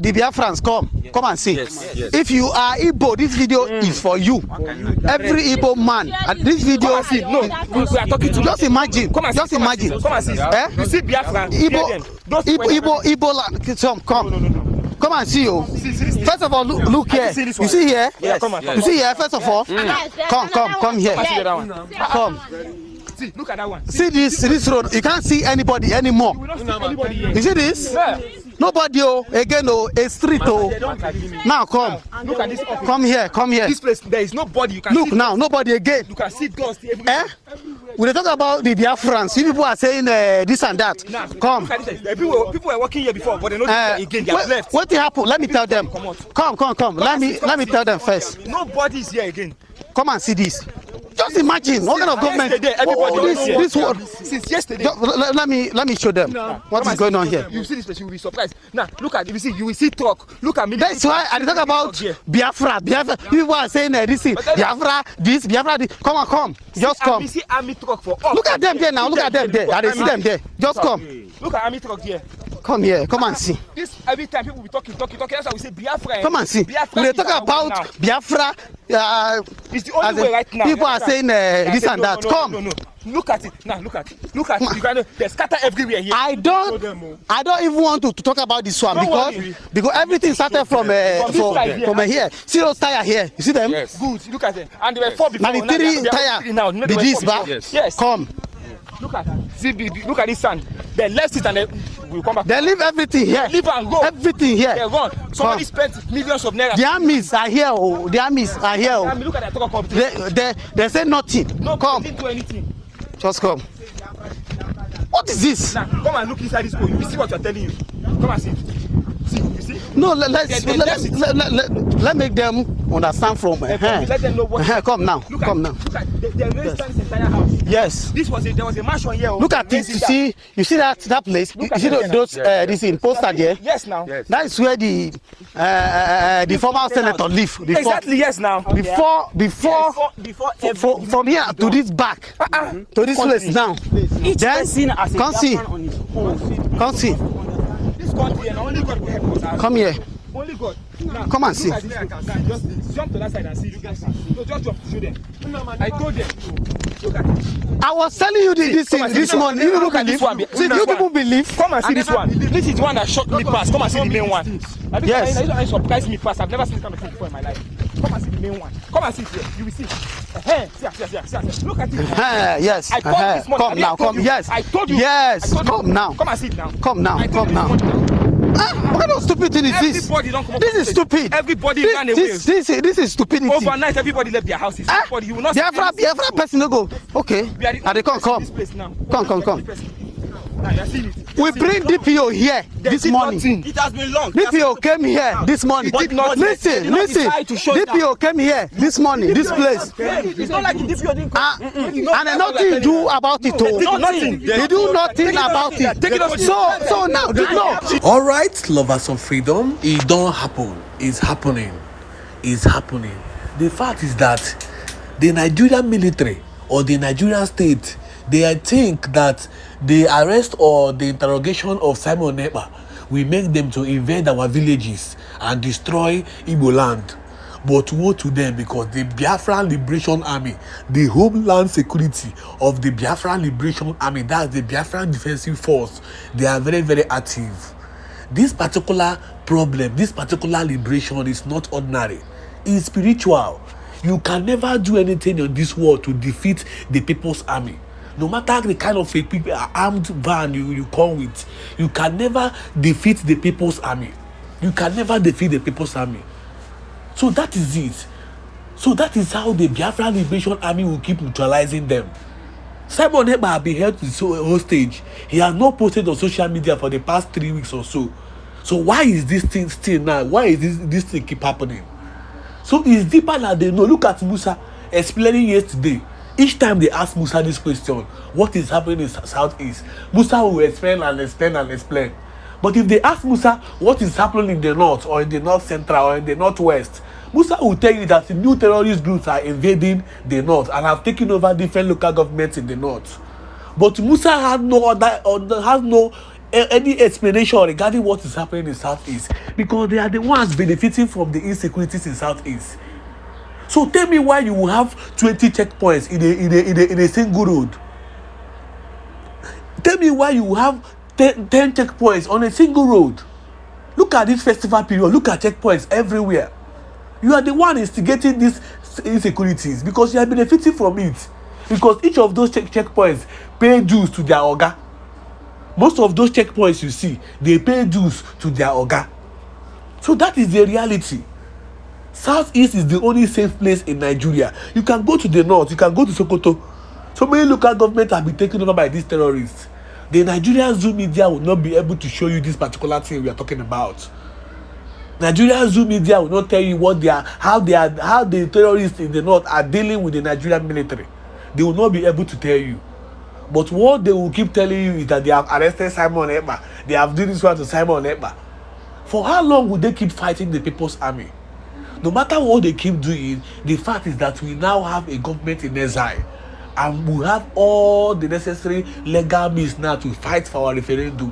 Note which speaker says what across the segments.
Speaker 1: The Biafrans, come and see.
Speaker 2: Yes.
Speaker 1: If you are Igbo, this video is for you. Every Igbo man, this video.
Speaker 2: No, we are talking to.
Speaker 1: Just imagine.
Speaker 2: Come and see.
Speaker 1: Just imagine.
Speaker 2: Come and see. You see Biafra.
Speaker 1: Igbo land. Come. Come and see you. First of all, look here. You see here?
Speaker 2: Yeah, come on.
Speaker 1: You see here? First of all, come here. Come.
Speaker 2: See, look at that one.
Speaker 1: See this road. You can't see anybody anymore. You see this? Nobody again a street Now come.
Speaker 2: Look at this.
Speaker 1: Come here.
Speaker 2: This place there is nobody. You can
Speaker 1: look
Speaker 2: see
Speaker 1: now. Nobody again.
Speaker 2: You can see dust everywhere.
Speaker 1: We talk about the Biafrans. People are saying this and that.
Speaker 2: Nah,
Speaker 1: come.
Speaker 2: People were working here before, but they not again. They have left.
Speaker 1: What happened? Let me tell them. Come. Let me tell them first.
Speaker 2: Nobody is here again.
Speaker 1: Come and see this. Just imagine what kind of government. This world.
Speaker 2: Since yesterday.
Speaker 1: Let me show them what is going on here.
Speaker 2: You see this place, you will be surprised. Now look at you will see truck. Look at me.
Speaker 1: That's why I talk about Biafra. People are saying this thing. Biafra this. Come. Just come.
Speaker 2: You see army truck for all.
Speaker 1: Look at them there now. Look at them there. I see them there. Just come.
Speaker 2: Look at army truck here.
Speaker 1: Come here. Come and see.
Speaker 2: This every time people be talking. That's why we say Biafra.
Speaker 1: Come and see. We talk about Biafra.
Speaker 2: It's the only way right now.
Speaker 1: People are saying this and that. Come.
Speaker 2: No. Look at it now. Look at it. You can they scatter everywhere here.
Speaker 1: I don't even want to talk about this one because everything started from here. See those tires here. You see them?
Speaker 2: Yes. Good. Look at it. And there were 4 before.
Speaker 1: Now the 3 tires. Be this back.
Speaker 2: Yes.
Speaker 1: Come.
Speaker 2: Look at this sand. They left it and they will come back.
Speaker 1: They leave everything here.
Speaker 2: Leave and go.
Speaker 1: Everything here.
Speaker 2: They're gone. Somebody spent millions of naira.
Speaker 1: The armies are here. The armies are here.
Speaker 2: Look at that truck.
Speaker 1: They say nothing.
Speaker 2: No,
Speaker 1: come.
Speaker 2: They didn't do anything.
Speaker 1: Just come. What is this?
Speaker 2: Now, come and look inside this hole. You will see what you're telling you. Come and see. You see?
Speaker 1: No, let make them understand from
Speaker 2: let them know what
Speaker 1: come now.
Speaker 2: Look at they raised this entire house.
Speaker 1: Yes.
Speaker 2: There was a mansion here.
Speaker 1: Look at this. You see that place? You see those this in poster there?
Speaker 2: Yes, now.
Speaker 1: Yes. That is where the former senator live.
Speaker 2: Exactly. Yes, now.
Speaker 1: Before from here to this back to this place now. Then come see. Come see.
Speaker 2: This country and only God will help us.
Speaker 1: Come here.
Speaker 2: Only God.
Speaker 1: Now, come and see.
Speaker 2: Just jump to that side and see. You guys see. No, just jump to show them. I told them. Look at it.
Speaker 1: I was telling you this morning. You people believe. See, you people believe.
Speaker 2: Come and see this one. This is the one that shocked me past. Come and see the main one.
Speaker 1: Yes.
Speaker 2: I surprised me past. I've never seen this kind of thing before in my life. Come and see the main one. Come and see it here. You will see. See. Look at it.
Speaker 1: Yes.
Speaker 2: I told you this morning.
Speaker 1: Come now. Come. Yes.
Speaker 2: I told you.
Speaker 1: Yes. Come now.
Speaker 2: Come and see it now.
Speaker 1: Come now. What kind of stupid thing is this? This is stupid.
Speaker 2: Everybody ran away.
Speaker 1: This is stupidity.
Speaker 2: Overnight, everybody left their houses. Everybody, you will not
Speaker 1: Biafra person no go. Okay. And they come. Come. We bring DPO here this morning.
Speaker 2: It has been long.
Speaker 1: DPO came here this morning. Listen. DPO came here this morning. This place.
Speaker 2: It's not like the DPO didn't come.
Speaker 1: And they nothing do about it.
Speaker 2: Nothing.
Speaker 1: They do nothing about it. So now, no.
Speaker 3: All right, lovers of freedom, it don't happen. It's happening. The fact is that the Nigerian military or the Nigerian state, they think that the arrest or the interrogation of Simon Ekpa will make them to invade our villages and destroy Igbo land. But woe to them, because the Biafran Liberation Army, the Homeland Security of the Biafran Liberation Army, that's the Biafran Defensive Force, they are very, very active. This particular problem, this particular liberation is not ordinary. It's spiritual. You can never do anything in this world to defeat the People's Army. No matter the kind of people, armed van you come with, you can never defeat the People's Army. You can never defeat the People's Army. So that is it. So that is how the Biafran Liberation Army will keep neutralizing them. Simon Ekpa has been held hostage. He has not posted on social media for the past 3 weeks or so. So why is this thing still now? Why is this thing keep happening? So it's deeper than they know. Look at Musa explaining yesterday. Each time they ask Musa this question, what is happening in Southeast? Musa will explain. But if they ask Musa what is happening in the north or in the north central or in the northwest, Musa will tell you that the new terrorist groups are invading the north and have taken over different local governments in the north. But Musa has no any explanation regarding what is happening in Southeast, because they are the ones benefiting from the insecurities in Southeast. So tell me why you will have 20 checkpoints in a single road. Tell me why you will have 10 checkpoints on a single road. Look at this festival period. Look at checkpoints everywhere. You are the one instigating these insecurities because you are benefiting from it. Because each of those checkpoints pay dues to their oga. Most of those checkpoints you see, they pay dues to their oga. So that is the reality. Southeast is the only safe place in Nigeria. You can go to the north, you can go to Sokoto. So many local governments have been taken over by these terrorists. The Nigerian Zoom media will not be able to show you this particular thing we are talking about. Nigerian Zoom media will not tell you how the terrorists in the north are dealing with the Nigerian military. They will not be able to tell you. But what they will keep telling you is that they have arrested Simon Ekpa. They have done this one to Simon Ekpa. For how long will they keep fighting the People's Army? No matter what they keep doing, the fact is that we now have a government in exile. And we have all the necessary legal means now to fight for our referendum.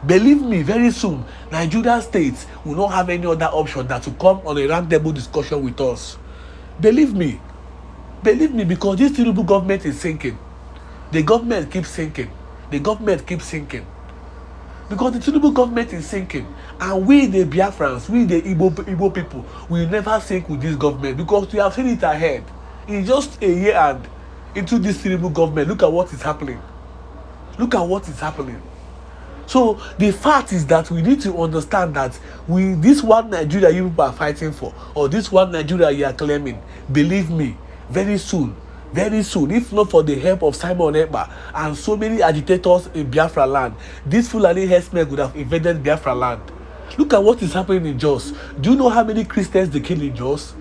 Speaker 3: Believe me, very soon, Nigerian states will not have any other option than to come on a roundtable discussion with us. Believe me, because this Tinubu government is sinking. The government keeps sinking. The government keeps sinking. Because the Tinubu government is sinking. And we, the Biafrans, we, the Igbo people, will never sink with this government because we have seen it ahead. In just a year and into this Tinubu government, look at what is happening. Look at what is happening. So the fact is that we need to understand that this one Nigeria you people are fighting for, or this one Nigeria you are claiming, believe me, very soon, if not for the help of Simon Ekpa and so many agitators in Biafraland, this Fulani herdsmen would have invaded Biafraland. Look at what is happening in Jos. Do you know how many Christians they kill in Jos?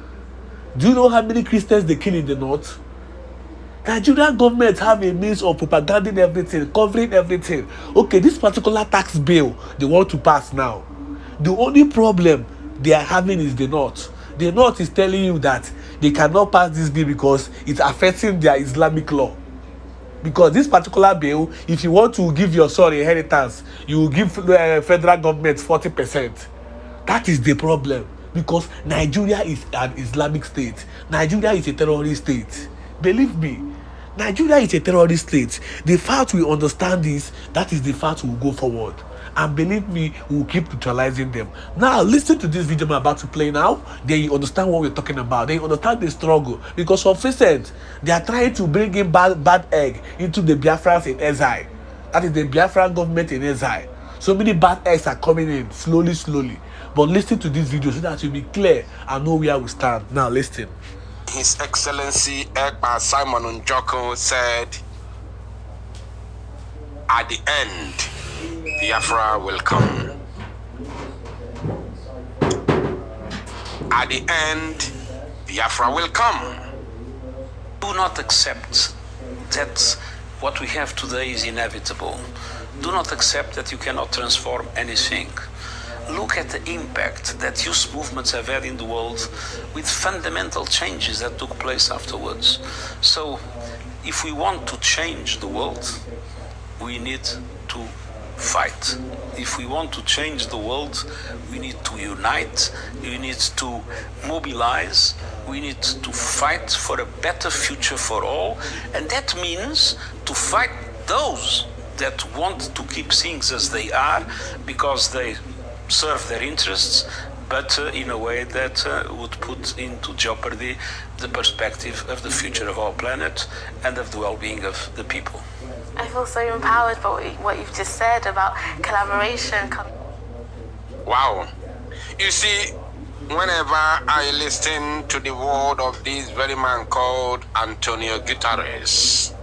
Speaker 3: Do you know how many Christians they kill in the north? Nigerian government have a means of propagating everything, covering everything. Okay, this particular tax bill they want to pass now. The only problem they are having is the north. The north is telling you that they cannot pass this bill because it's affecting their Islamic law. Because this particular bill, if you want to give your son inheritance, you will give federal government 40%. That is the problem. Because Nigeria is an Islamic state. Nigeria is a terrorist state. Believe me, Nigeria is a terrorist state. The fact we understand this, that is the fact we will go forward. And believe me, we will keep neutralizing them. Now, listen to this video I'm about to play now. Then you understand what we're talking about. Then you understand the struggle. Because of recent, they are trying to bring in bad egg into the Biafrans in exile. That is the Biafran government in exile. So many bad eggs are coming in slowly. But listen to this video so that you'll be clear and know where we stand. Now, listen.
Speaker 4: His Excellency Ekpa Simon Njoko said, at the end, Biafra will come. At the end, Biafra will come.
Speaker 5: Do not accept that what we have today is inevitable. Do not accept that you cannot transform anything. Look at the impact that youth movements have had in the world with fundamental changes that took place afterwards. So, if we want to change the world, we need to fight. If we want to change the world, we need to unite, we need to mobilize, we need to fight for a better future for all, and that means to fight those that want to keep things as they are because they serve their interests, but in a way that would put into jeopardy the perspective of the future of our planet and of the well-being of the people.
Speaker 6: I feel so empowered by what you've just said about collaboration.
Speaker 4: Wow. You see, whenever I listen to the word of this very man called Antonio Guterres,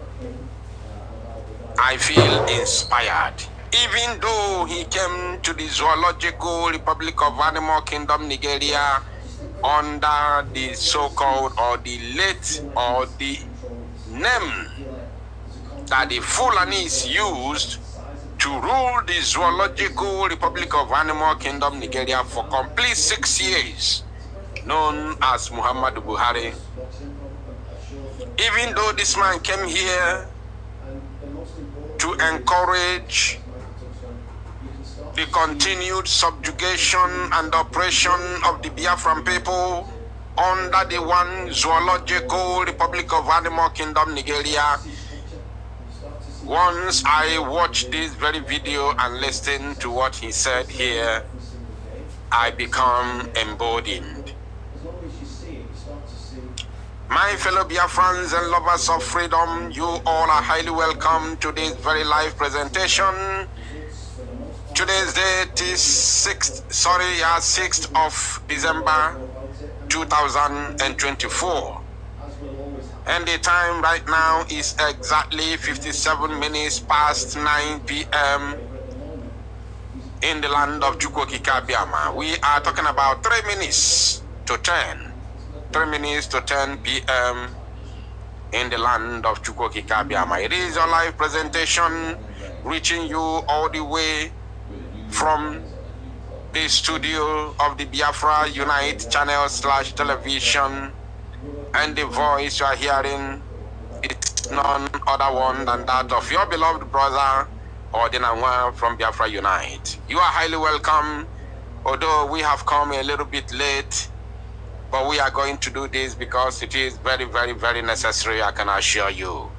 Speaker 4: I feel inspired. Even though he came to the Zoological Republic of Animal Kingdom, Nigeria, under the so-called or the late or the name that the Fulanis used to rule the Zoological Republic of Animal Kingdom, Nigeria for complete 6 years, known as Muhammadu Buhari. Even though this man came here to encourage the continued subjugation and oppression of the Biafran people under the one zoological Republic of Animal Kingdom, Nigeria. Once I watched this very video and listened to what he said here, I become emboldened. My fellow Biafrans and lovers of freedom, you all are highly welcome to this very live presentation. Today's date is 6th of December 2024. And the time right now is exactly 57 minutes past 9 p.m. in the land of Chukwokika, Biama. We are talking about 3 minutes to 10 p.m. in the land of Chukwokika, Biama. It is a live presentation reaching you all the way from the studio of the Biafra Unite channel / television, and the voice you are hearing is none other one than that of your beloved brother Ordinanwa from Biafra Unite. You are highly welcome, although we have come a little bit late, but we are going to do this because it is very, very, very necessary, I can assure you.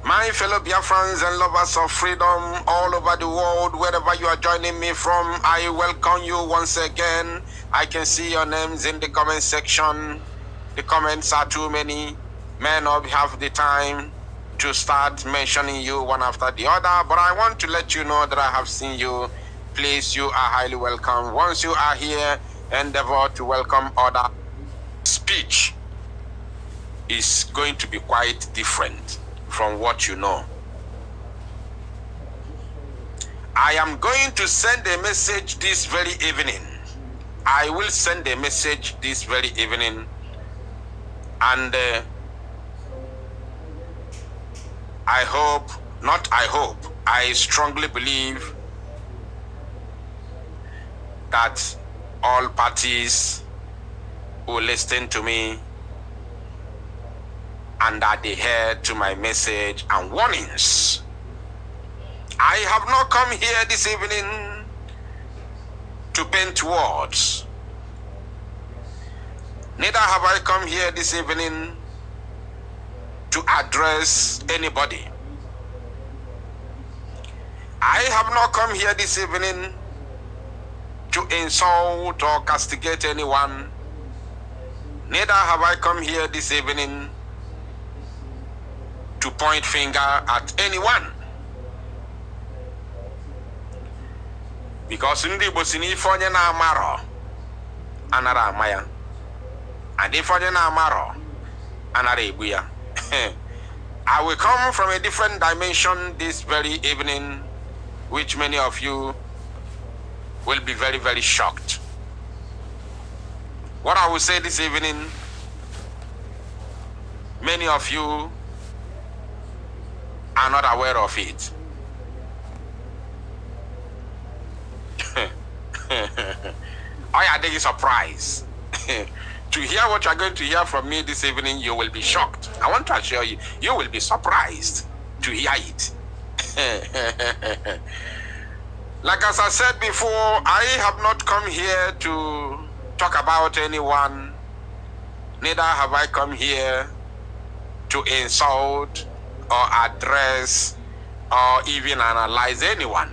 Speaker 4: My fellow Biafrans and lovers of freedom all over the world, wherever you are joining me from, I welcome you once again. I can see your names in the comment section. The comments are too many. May not have the time to start mentioning you one after the other, but I want to let you know that I have seen you. Please, you are highly welcome. Once you are here, endeavor to welcome others. Speech is going to be quite different from what you know. I am going to send a message this very evening. I will send a message this very evening, and I strongly believe that all parties will listen to me and adhere to my message and warnings. I have not come here this evening to paint words. Neither have I come here this evening to address anybody. I have not come here this evening to insult or castigate anyone. Neither have I come here this evening to point finger at anyone. Because ndị Igbo si n'ife onye na-amarọ anara amaya, and if onye na-amarọ anara egbu ya. I will come from a different dimension this very evening, which many of you will be very, very shocked. What I will say this evening, many of you are not aware of it. I think it's a surprise. To hear what you're going to hear from me this evening, you will be shocked. I want to assure you, you will be surprised to hear it. Like as I said before, I have not come here to talk about anyone. Neither have I come here to insult or address or even analyze anyone.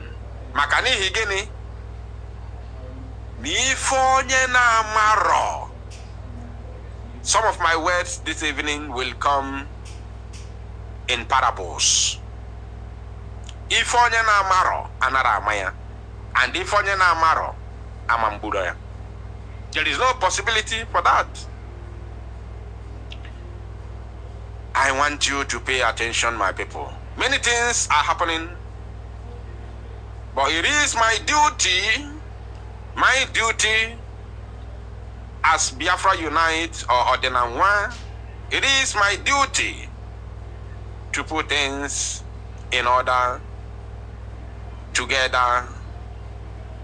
Speaker 4: Makani higeni nifonye na maro. Some of my words this evening will come in parables. Ifonye na maro anara amaya, and ifonye na maro amambudoya. There is no possibility for that. I want you to pay attention, my people. Many things are happening, but it is my duty as Biafra Unite or Ordinanwa, it is my duty to put things in order, together,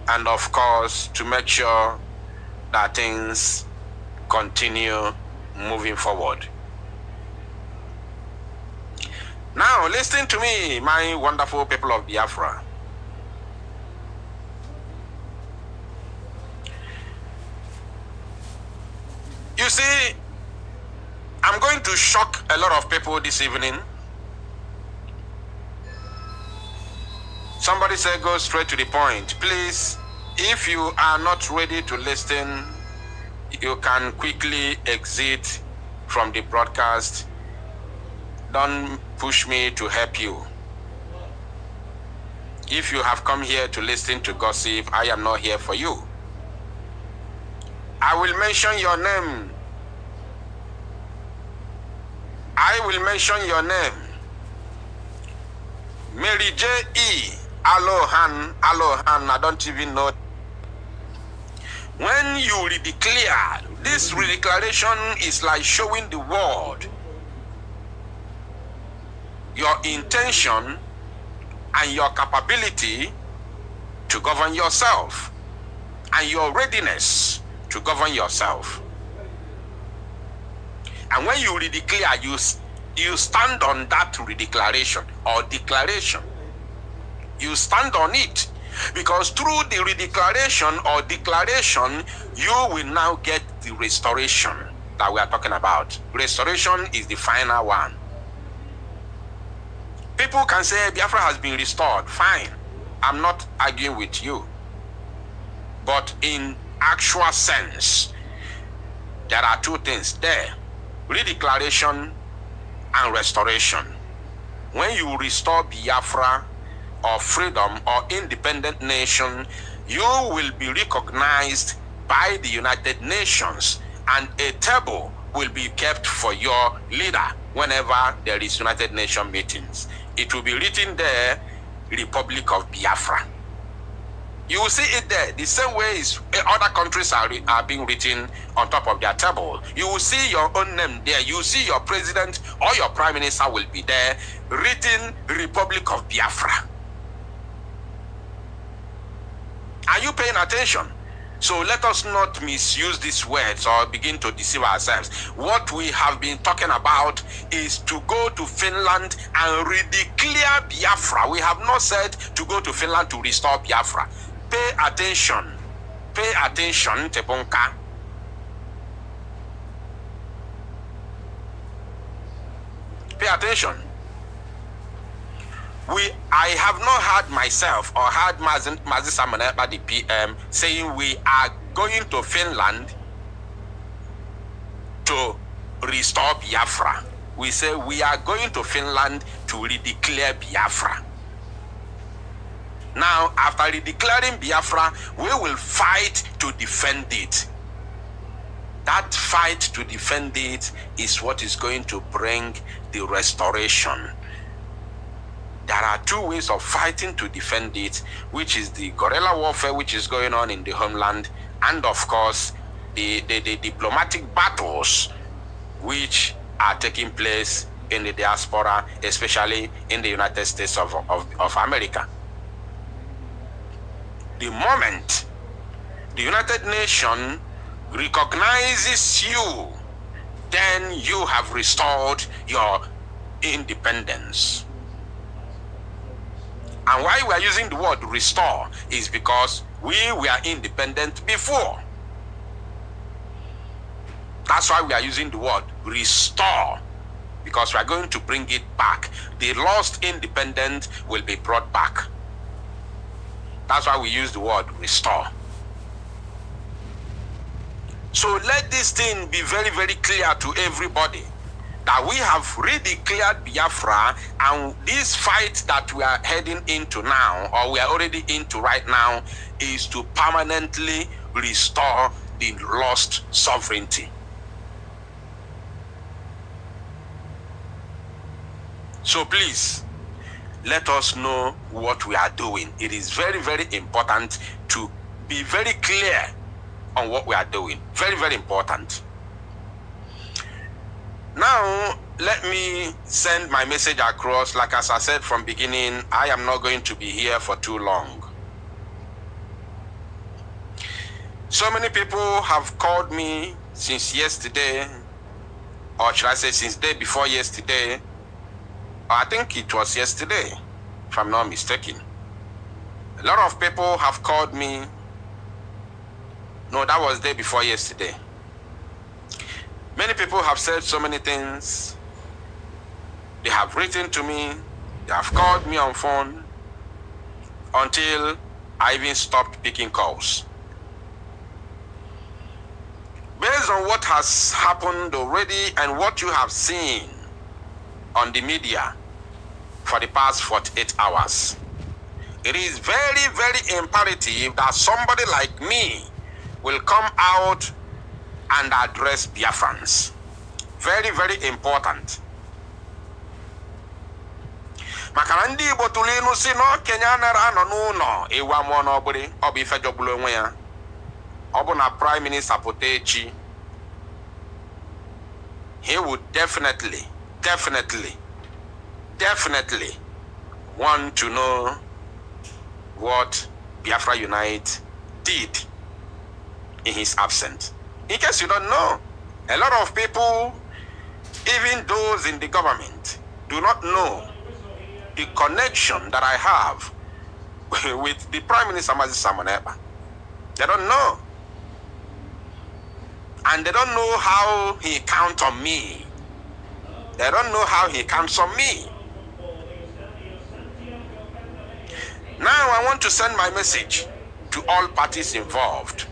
Speaker 4: and of course to make sure that things continue moving forward. Now listen to me, my wonderful people of Biafra. You see, I'm going to shock a lot of people this evening. Somebody said go straight to the point. Please, if you are not ready to listen, you can quickly exit from the broadcast. Don't push me to help you. If you have come here to listen to gossip, I am not here for you. I will mention your name. I will mention your name. Mary J.E. Alohan, I don't even know. When you redeclare, this redeclaration is like showing the world your intention and your capability to govern yourself and your readiness to govern yourself. And when you redeclare, you stand on that redeclaration or declaration. You stand on it, because through the redeclaration or declaration, you will now get the restoration that we are talking about. Restoration is the final one. People can say Biafra has been restored. Fine. I'm not arguing with you. But in actual sense, there are two things there: redeclaration and restoration. When you restore Biafra or freedom or independent nation, you will be recognized by the United Nations, and a table will be kept for your leader whenever there is United Nations meetings. It will be written there, Republic of Biafra. You will see it there, the same way as other countries are being written on top of their table. You will see your own name there. You will see your president or your prime minister will be there, written Republic of Biafra. Are you paying attention? So let us not misuse these words or begin to deceive ourselves. What we have been talking about is to go to Finland and redeclare Biafra. We have not said to go to Finland to restore Biafra. Pay attention. Pay attention, Tebonka. Pay attention. I have not heard myself or heard Mazi Samaneba, the PM, saying we are going to Finland to restore Biafra. We say we are going to Finland to redeclare Biafra. Now, after redeclaring Biafra, we will fight to defend it. That fight to defend it is what is going to bring the restoration. There are two ways of fighting to defend it, which is the guerrilla warfare which is going on in the homeland, and of course the diplomatic battles which are taking place in the diaspora, especially in the United States of America. The moment the United Nations recognizes you, then you have restored your independence. And why we are using the word restore is because we were independent before. That's why we are using the word restore, because we are going to bring it back. The lost independence will be brought back. That's why we use the word restore. So let this thing be very, very clear to everybody, that we have redeclared Biafra, and this fight that we are heading into now, or we are already into right now, is to permanently restore the lost sovereignty. So please, let us know what we are doing. It is very, very important to be very clear on what we are doing. Very, very important. Now, let me send my message across. Like as I said from beginning, I am not going to be here for too long. So many people have called me since yesterday, or should I say since day before yesterday. I think it was yesterday, if I'm not mistaken. A lot of people have called me. No, that was day before yesterday. Many people have said so many things. They have written to me. They have called me on phone until I even stopped picking calls. Based on what has happened already and what you have seen on the media for the past 48 hours, it is very, very imperative that somebody like me will come out and address Biafrans. Very, very important. Maka ndị Igbo tụrụ inu si no Kenya nara nọ n'ụlọ ewu amụọ n'ọgbụrị ọ bụ ife jọgburu onwe ya. Ọ bụ na Prime Minister pụta echi, he would definitely want to know what Biafra Unite did in his absence. In case you don't know, a lot of people, even those in the government, do not know the connection that I have with the Prime Minister Mazi Samoneba. They don't know. And they don't know how he counts on me. They don't know how he counts on me. Now I want to send my message to all parties involved.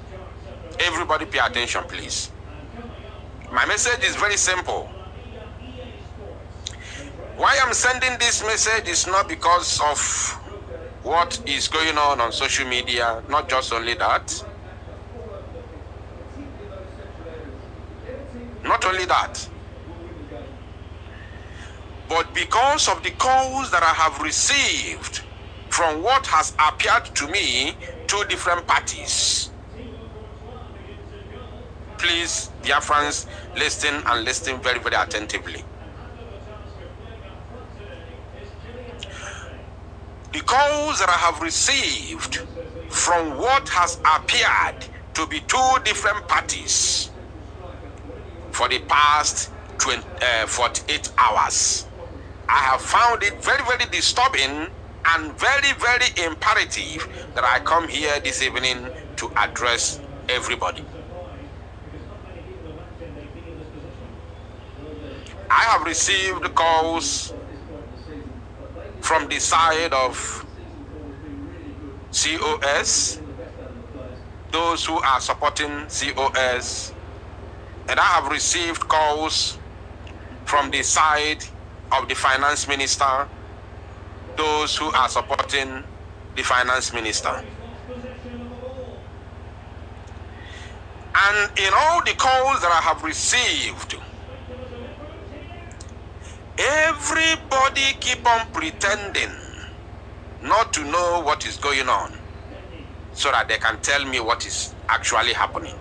Speaker 4: Everybody pay attention, please. My message is very simple. Why I'm sending this message is not because of what is going on social media, not just only that. Not only that, but because of the calls that I have received from what has appeared to me, 2 different parties. Please, Biafrans, listen and listen very, very attentively. The calls that I have received from what has appeared to be 2 different parties for the past 48 hours, I have found it very, very disturbing and very, very imperative that I come here this evening to address everybody. I have received calls from the side of COS, those who are supporting COS, and I have received calls from the side of the finance minister, those who are supporting the finance minister. And in all the calls that I have received, everybody keep on pretending not to know what is going on so that they can tell me what is actually happening.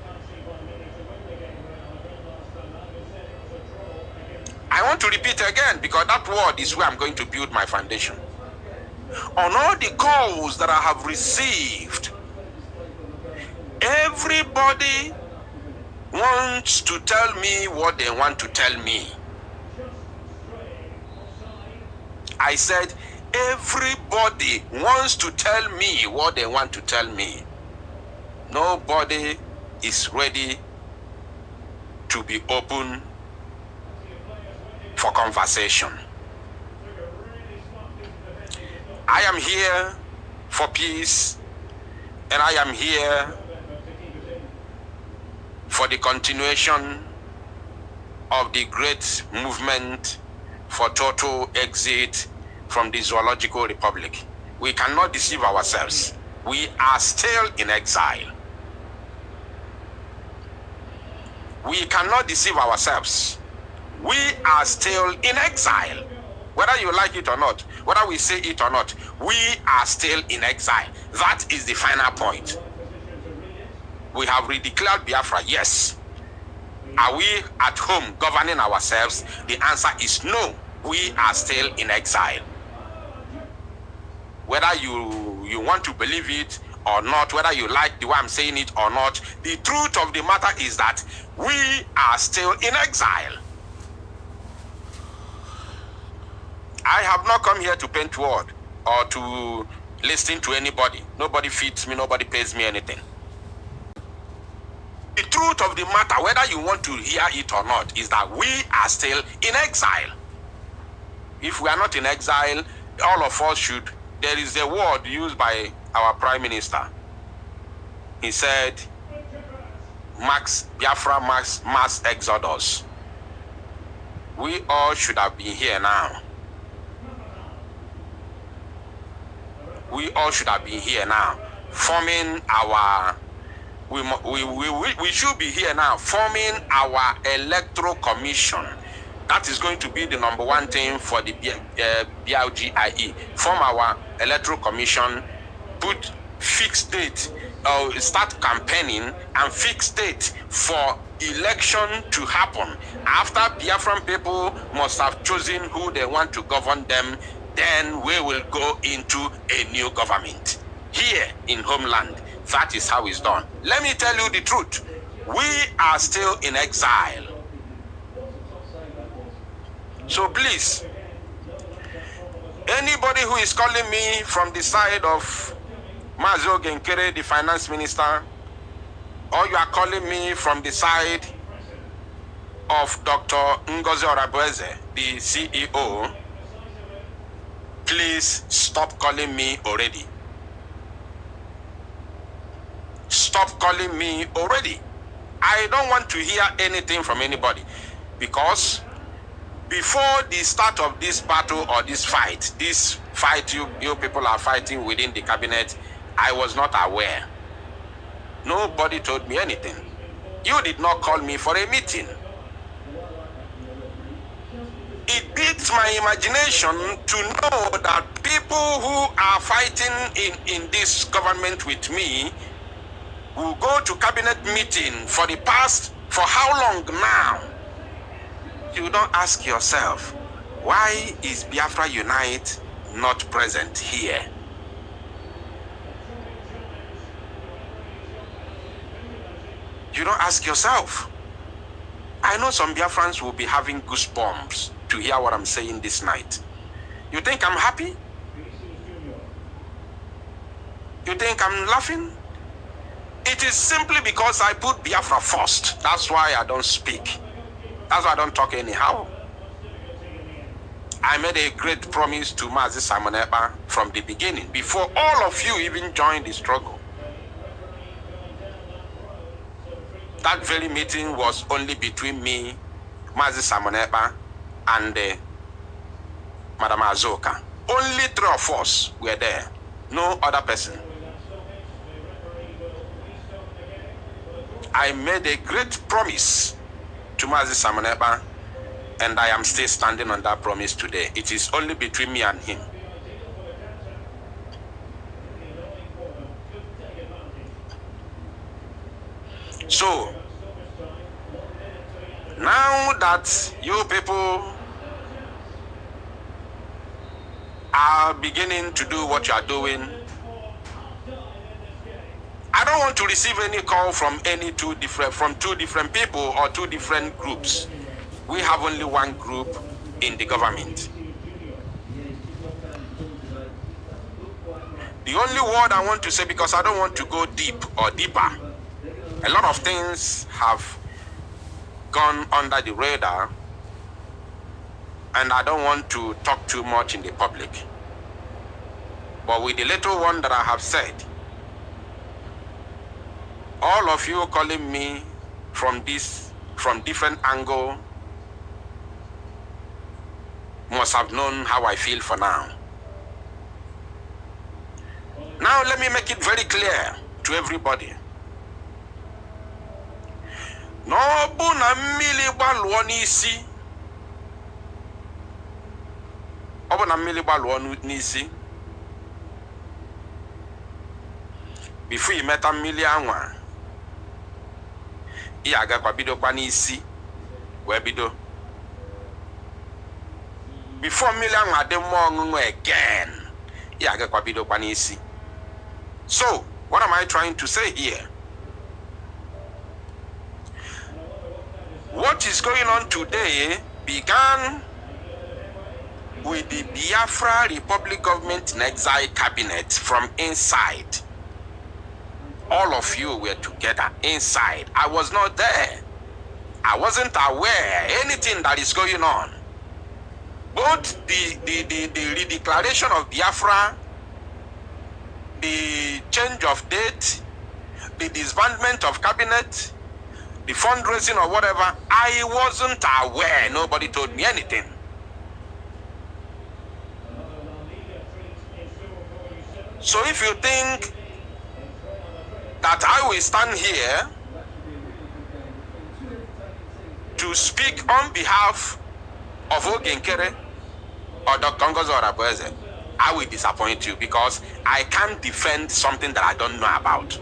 Speaker 4: I want to repeat again because that word is where I'm going to build my foundation. On all the calls that I have received, everybody wants to tell me what they want to tell me. I said, everybody wants to tell me what they want to tell me. Nobody is ready to be open for conversation. I am here for peace, and I am here for the continuation of the great movement for total exit from the Zoological Republic. We cannot deceive ourselves. We are still in exile. We cannot deceive ourselves. We are still in exile. Whether you like it or not, whether we say it or not, we are still in exile. That is the final point. We have redeclared Biafra, yes. Are we at home governing ourselves? The answer is no. We are still in exile. Whether you want to believe it or not, whether you like the way I'm saying it or not, the truth of the matter is that we are still in exile. I have not come here to paint word or to listen to anybody. Nobody feeds me, nobody pays me anything. The truth of the matter, whether you want to hear it or not, is that we are still in exile. If we are not in exile, all of us should. There is a word used by our Prime Minister. He said, Biafra mass exodus. We all should have been here now. We all should have been here now, forming our. We should be here now, forming our electoral commission. That is going to be the #1 thing for the BLGIE. Form our electoral commission, put fixed date, start campaigning and fixed date for election to happen. After Biafran people must have chosen who they want to govern them, then we will go into a new government. Here in homeland, that is how it's done. Let me tell you the truth. We are still in exile. So please, anybody who is calling me from the side of Mazo Genkere, the finance minister, or you are calling me from the side of Dr. Ngozi Orabueze, the CEO, please stop calling me already. Stop calling me already. I don't want to hear anything from anybody, because before the start of this battle or this fight you people are fighting within the cabinet, I was not aware. Nobody told me anything. You did not call me for a meeting. It beats my imagination to know that people who are fighting in this government with me will go to cabinet meeting for how long now? You don't ask yourself, why is Biafra Unite not present here? You don't ask yourself. I know some Biafrans will be having goosebumps to hear what I'm saying this night. You think I'm happy? You think I'm laughing? It is simply because I put Biafra first. That's why I don't speak. That's why I don't talk anyhow. I made a great promise to Mazi Simon Ekpa from the beginning, before all of you even joined the struggle. That very meeting was only between me, Mazi Simon Ekpa, and Madam Azoka. Only 3 of us were there. No other person. I made a great promise to Mazi Simon Ekpa, and I am still standing on that promise today. It is only between me and him. So, now that you people are beginning to do what you are doing, I don't want to receive any call from two different people or 2 different groups. We have only one group in the government. The only word I want to say, because I don't want to go deep or deeper, a lot of things have gone under the radar, and I don't want to talk too much in the public. But with the little one that I have said, all of you calling me from different angle must have known how I feel for now. Now let me make it very clear to everybody. No buna mmili gbaluo n'isi. Obuna mmili gbaluo n'isi. Before you met a mmili Iaga kwa bido kwa n'isi we bido. Before mmili anwa de mo again. Iaga kwa bido kwa n'isi. So, what am I trying to say here? What is going on today began with the Biafra Republic Government in Exile cabinet from inside. all of you were together inside. I was not there. I wasn't aware anything that is going on. Both the redeclaration of Biafra, the change of date, the disbandment of cabinet, the fundraising or whatever, I wasn't aware. Nobody told me anything. So if you think that I will stand here to speak on behalf of Ogenkere or Dr. Ngozi Orabueze, I will disappoint you, because I can't defend something that I don't know about.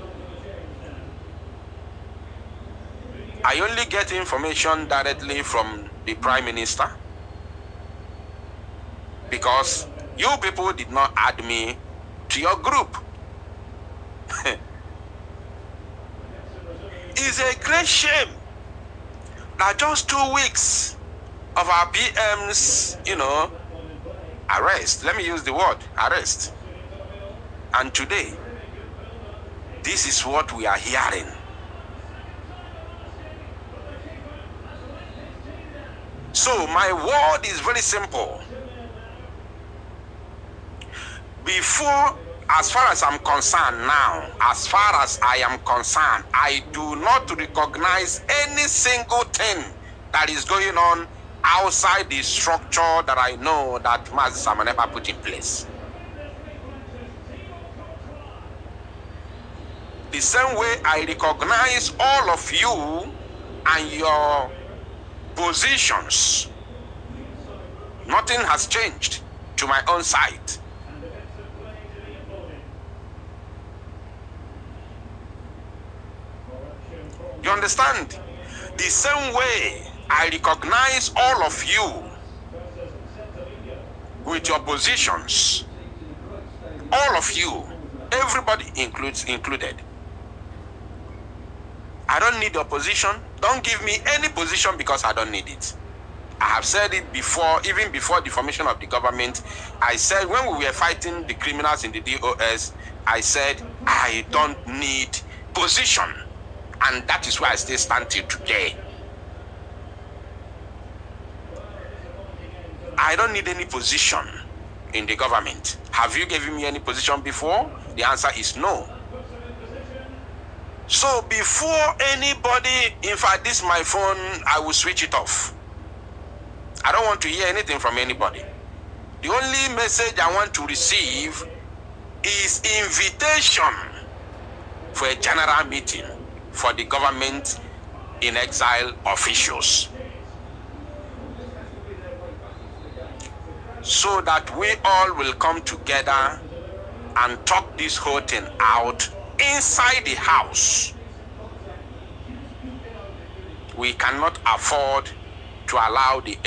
Speaker 4: I only get information directly from the Prime Minister, because you people did not add me to your group. It's a great shame that just 2 weeks of our PM's, arrest, let me use the word, arrest, and today, this is what we are hearing. So my word is very simple. Before, as far as I'm concerned now, as far as I am concerned, I do not recognize any single thing that is going on outside the structure that I know that Mazi Samanepa put in place. The same way I recognize all of you and your positions, nothing has changed to my own side. You understand? The same way I recognize all of you with your positions, all of you, everybody included. I don't need your position. Don't give me any position, because I don't need it. I have said it before, even before the formation of the government. I said when we were fighting the criminals in the DOS, I said I don't need position. And that is why I still stand till today. I don't need any position in the government. Have you given me any position before? The answer is no. So before anybody, in fact, this is my phone, I will switch it off. I don't want to hear anything from anybody. The only message I want to receive is invitation for a general meeting for the government in exile officials, so that we all will come together and talk this whole thing out inside the house. We cannot afford to allow the